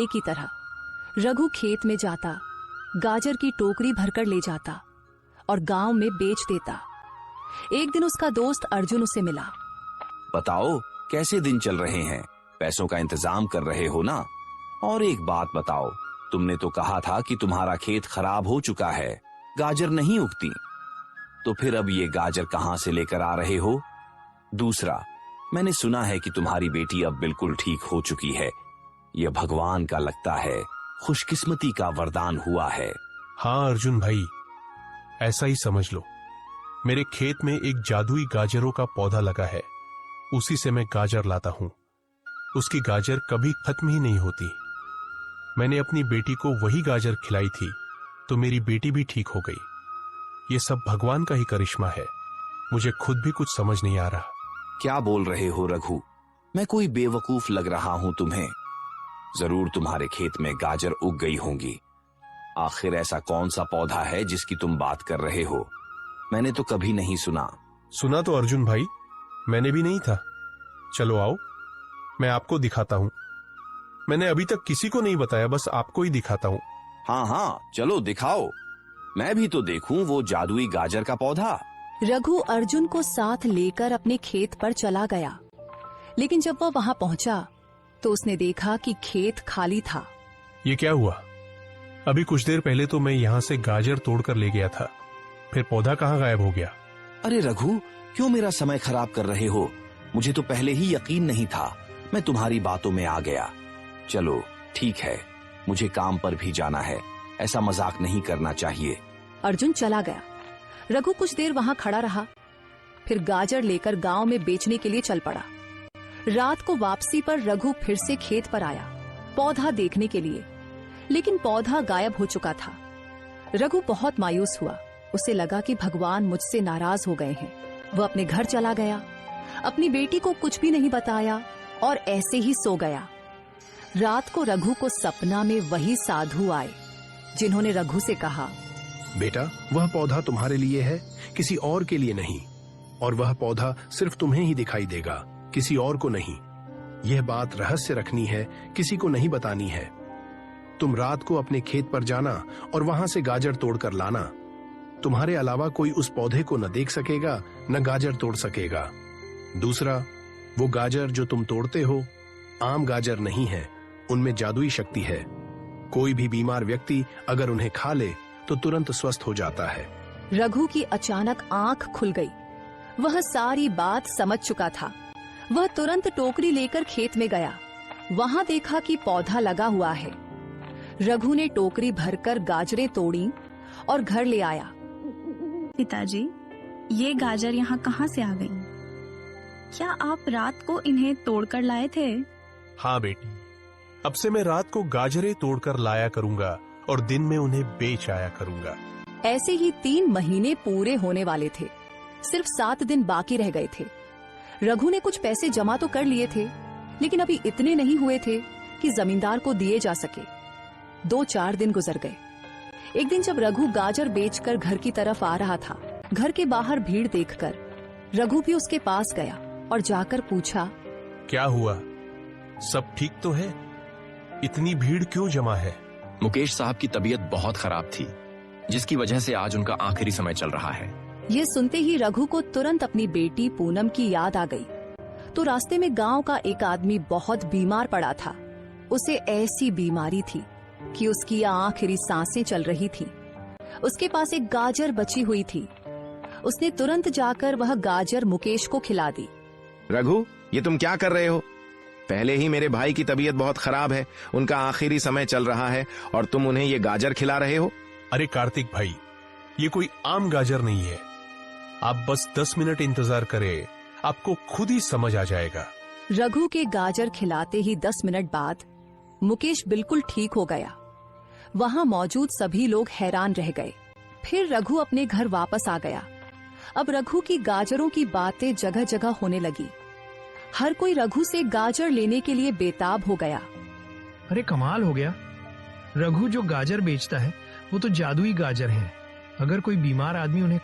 महीने की तरह रघु खेत में जाता, गाजर की टोकरी भरकर ले जाता और गांव में बेच देता। एक दिन उसका दोस्त अर्जुन उसे मिला। बताओ कैसे दिन चल रहे हैं, पैसों का इंतजाम कर रहे हो ना? और एक बात बताओ, तुमने तो कहा था कि तुम्हारा खेत खराब हो चुका है, गाजर नहीं उगती, तो फिर अब ये गाजर कहां से लेकर आ रहे हो? दूसरा, मैंने सुना है कि तुम्हारी बेटी अब बिल्कुल ठीक हो चुकी है। यह भगवान का लगता है खुशकिस्मती का वरदान हुआ है। हाँ अर्जुन भाई, ऐसा ही समझ लो। मेरे खेत में एक जादुई गाजरों का पौधा लगा है, उसी से मैं गाजर लाता हूं। उसकी गाजर कभी खत्म ही नहीं होती। मैंने अपनी बेटी को वही गाजर खिलाई थी, तो मेरी बेटी भी ठीक हो गई। ये सब भगवान का ही करिश्मा है, मुझे खुद भी कुछ समझ नहीं आ रहा। क्या बोल रहे हो रघु? मैं कोई बेवकूफ लग रहा हूं तुम्हें? जरूर तुम्हारे खेत में गाजर उग गई होंगी। आखिर ऐसा कौन सा पौधा है जिसकी तुम बात कर रहे हो? मैंने तो कभी नहीं सुना। सुना तो अर्जुन भाई मैंने भी नहीं था। चलो आओ, मैं आपको दिखाता हूं। मैंने अभी तक किसी को नहीं बताया, बस आपको ही दिखाता हूं। हाँ हाँ, चलो दिखाओ, मैं भी तो देखूं वो जादुई गाजर का पौधा। रघु अर्जुन को साथ लेकर अपने खेत पर चला गया, लेकिन जब वह वहां पहुंचा तो उसने देखा कि खेत खाली था। ये क्या हुआ? अभी कुछ देर पहले तो मैं यहाँ से गाजर तोड़कर ले गया था, फिर पौधा कहाँ गायब हो गया? अरे रघु, क्यों मेरा समय खराब कर रहे हो? मुझे तो पहले ही यकीन नहीं था, मैं तुम्हारी बातों में आ गया। चलो ठीक है, मुझे काम पर भी जाना है, ऐसा मजाक नहीं करना चाहिए। अर्जुन चला गया। रघु कुछ देर वहां खड़ा रहा, फिर गाजर लेकर गांव में बेचने के लिए चल पड़ा। रात को वापसी पर रघु फिर से खेत पर आया पौधा देखने के लिए, लेकिन पौधा गायब हो चुका था। रघु बहुत मायूस हुआ, उसे लगा कि भगवान मुझसे नाराज हो गए हैं। वह अपने घर चला गया, अपनी बेटी को कुछ भी नहीं बताया और ऐसे ही सो गया। रात को रघु को सपना में वही साधु आए, जिन्होंने रघु से कहा, बेटा, वह पौधा तुम्हारे लिए है, किसी और के लिए नहीं, और वह पौधा सिर्फ तुम्हें ही दिखाई देगा, किसी और को नहीं। यह बात रहस्य रखनी है, किसी को नहीं बतानी है। तुम रात को अपने खेत पर जाना और वहां से गाजर तोड़कर लाना। तुम्हारे अलावा कोई उस पौधे को न देख सकेगा, न गाजर तोड़ सकेगा। दूसरा, वो गाजर जो तुम तोड़ते हो आम गाजर नहीं है, उनमें जादुई शक्ति है। कोई भी बीमार व्यक्ति अगर उन्हें खा ले तो तुरंत स्वस्थ हो जाता है। रघु की अचानक आंख खुल गई। वह सारी बात समझ चुका था। वह तुरंत टोकरी लेकर खेत में गया। वहां देखा कि पौधा लगा हुआ है। रघु ने टोकरी भरकर गाजरें तोड़ी और घर ले आया। पिताजी, ये गाजर यहाँ कहाँ से आ गई? क्या आप रात को इन्हें तोड़कर लाए थे? हाँ बेटी, अब से मैं रात को गाजरें तोड़कर लाया करूंगा और दिन में उन्हें बेच आया करूंगा। ऐसे ही 3 महीने पूरे होने वाले थे। सिर्फ 7 दिन बाकी रह गए थे। रघु ने कुछ पैसे जमा तो कर लिए थे, लेकिन अभी इतने नहीं हुए थे कि जमींदार को दिए जा सके। 2-4 दिन गुजर गए। एक दिन जब रघु गाजर बेचकर घर की तरफ आ रहा था, घर के बाहर भीड़ देखकर रघु भी उसके पास गया और जाकर पूछा, क्या हुआ? सब ठीक तो है? इतनी भीड़ क्यों जमा है? मुकेश साहब की तबीयत बहुत खराब थी, जिसकी वजह से आज उनका आखिरी समय चल रहा है। ये सुनते ही रघु को तुरंत अपनी बेटी पूनम की याद आ गई। तो रास्ते में गांव का एक आदमी बहुत बीमार पड़ा था। उसे ऐसी बीमारी थी कि उसकी आखिरी सांसें चल रही थी। उसके पास एक गाजर बची हुई थी। उसने तुरंत जाकर वह गाजर मुकेश को खिला दी। रघु, ये तुम क्या कर रहे हो? पहले ही मेरे भाई की तबीयत बहुत खराब है, उनका आखिरी समय चल रहा है और तुम उन्हें ये गाजर खिला रहे हो? अरे कार्तिक भाई, ये कोई आम गाजर नहीं है। आप बस 10 मिनट इंतजार करें, आपको खुद ही समझ आ जाएगा। रघु के गाजर खिलाते ही 10 मिनट बाद मुकेश बिल्कुल ठीक हो गया। वहां मौजूद सभी लोग हैरान रह गए। फिर रघु अपने घर वापस आ गया। अब रघु की गाजरों की बातें जगह जगह होने लगी। हर कोई रघु से गाजर लेने के लिए बेताब हो गया। अरे कमाल हो गया, रघु जो गाजर बेचता है वो तो जादुई गाजर है। अगर कोई बीमार आदमी उन्हें